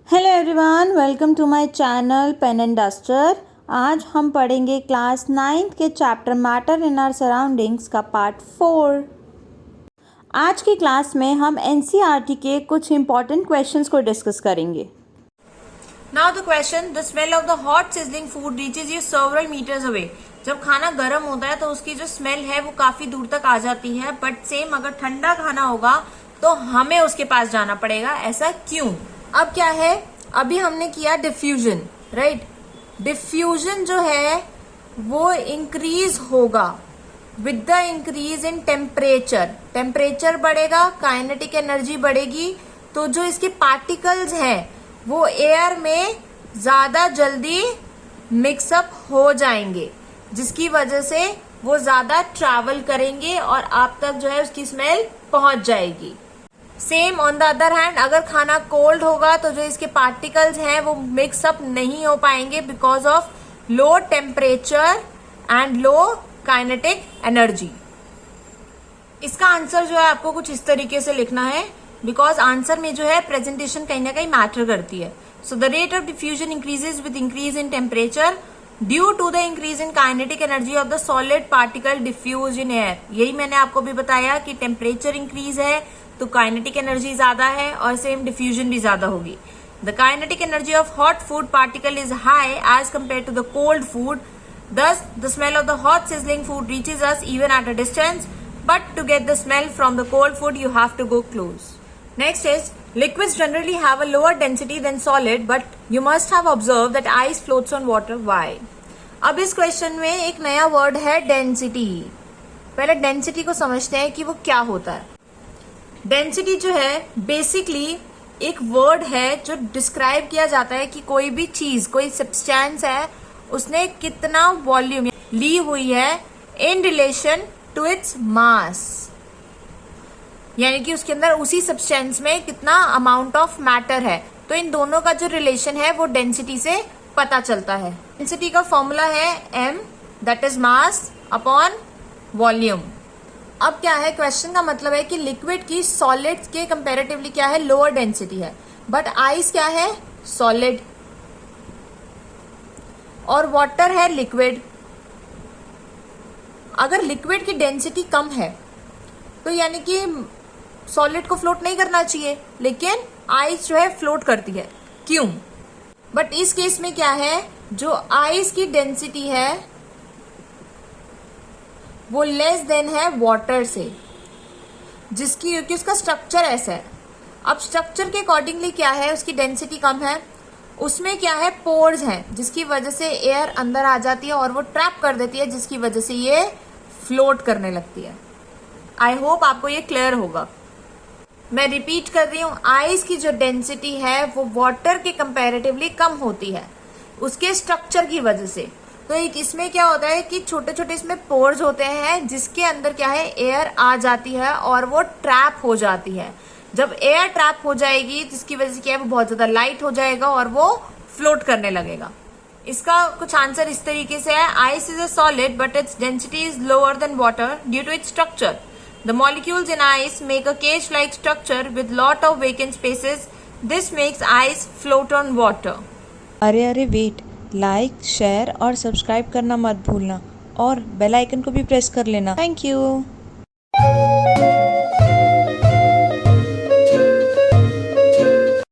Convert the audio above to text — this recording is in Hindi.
Hello everyone, welcome to my channel pen and duster. आज हम पढ़ेंगे क्लास 9th के chapter matter in our surroundings का पार्ट 4। आज की क्लास में हम एनसीईआरटी के कुछ इंपॉर्टेंट क्वेश्चंस को डिस्कस करेंगे। Now the question: the smell of the hot sizzling food reaches you several meters away. जब खाना गर्म होता है तो उसकी जो स्मेल है वो काफी दूर तक आ जाती है, बट सेम अगर ठंडा खाना होगा तो हमें उसके पास जाना पड़ेगा। ऐसा क्यों? अब क्या है, अभी हमने किया डिफ्यूजन, राइट। डिफ्यूजन जो है वो इंक्रीज होगा with the increase in temperature. Temperature बढ़ेगा, काइनेटिक एनर्जी बढ़ेगी, तो जो इसके पार्टिकल्स हैं वो एयर में ज्यादा जल्दी मिक्सअप हो जाएंगे, जिसकी वजह से वो ज्यादा ट्रैवल करेंगे और आप तक जो है उसकी स्मेल पहुंच जाएगी। Same on the other hand, अगर खाना कोल्ड होगा तो जो इसके पार्टिकल्स हैं वो मिक्सअप नहीं हो पाएंगे because of low temperature and low kinetic energy. इसका आंसर जो है आपको कुछ इस तरीके से लिखना है, बिकॉज आंसर में जो है प्रेजेंटेशन कहीं ना कहीं मैटर करती है। So the rate of diffusion increases with increase in temperature due to the increase in kinetic energy of the solid particle diffuse in air. यही मैंने आपको भी बताया कि टेम्परेचर इंक्रीज है तो काइनेटिक एनर्जी ज्यादा है और सेम डिफ्यूजन भी ज्यादा होगी। The kinetic energy of hot food particle is high as compare to the cold food, thus the smell of the hot sizzling food reaches us even at a distance, but to get the smell from the cold food you have to go close. Next is, liquids generally have a lower density than solid, but you must have observed that ice floats on water. Why? अब इस क्वेश्चन में एक नया वर्ड है डेंसिटी। पहले डेंसिटी को समझते हैं कि वो क्या होता है। डेंसिटी जो है बेसिकली एक वर्ड है जो डिस्क्राइब किया जाता है कि कोई भी चीज, कोई सब्सटेंस है, उसने कितना वॉल्यूम ली हुई है in relation to its mass, यानी कि उसके अंदर उसी सब्सटेंस में कितना अमाउंट ऑफ मैटर है। तो इन दोनों का जो रिलेशन है वो डेंसिटी से पता चलता है। डेंसिटी का फॉर्मूला है m, that is mass upon volume. अब क्या है, क्वेश्चन का मतलब है कि लिक्विड की सॉलिड के कंपैरेटिवली क्या है, लोअर डेंसिटी है, बट आइस क्या है, सॉलिड, और वाटर है लिक्विड। अगर लिक्विड की डेंसिटी कम है तो यानी कि सॉलिड को फ्लोट नहीं करना चाहिए, लेकिन आइस जो है फ्लोट करती है। क्यों? बट इस केस में क्या है, जो आइस की डेंसिटी है वो लेस देन है वाटर से, जिसकी क्योंकि उसका स्ट्रक्चर ऐसा है। अब स्ट्रक्चर के अकॉर्डिंगली क्या है, उसकी डेंसिटी कम है, उसमें क्या है, पोर्स हैं, जिसकी वजह से एयर अंदर आ जाती है और वो ट्रैप कर देती है, जिसकी वजह से ये फ्लोट करने लगती है। आई होप आपको ये क्लियर होगा। मैं रिपीट कर रही हूँ, आइस की जो डेंसिटी है वो वाटर के कंपैरेटिवली कम होती है उसके स्ट्रक्चर की वजह से। तो एक इसमें क्या होता है कि छोटे छोटे इसमें पोर्स होते हैं, जिसके अंदर क्या है, एयर आ जाती है और वो ट्रैप हो जाती है। जब एयर ट्रैप हो जाएगी जिसकी वजह से क्या है, वो बहुत ज्यादा लाइट हो जाएगा और वो फ्लोट करने लगेगा। इसका कुछ आंसर इस तरीके से है, ice is a solid but its density is lower than water due to its structure. The molecules in ice make a cage like structure with lot of vacant spaces, this makes ice float on water. अरे वेट, लाइक, शेयर और सब्सक्राइब करना मत भूलना और बेल आइकन को भी प्रेस कर लेना। Thank you.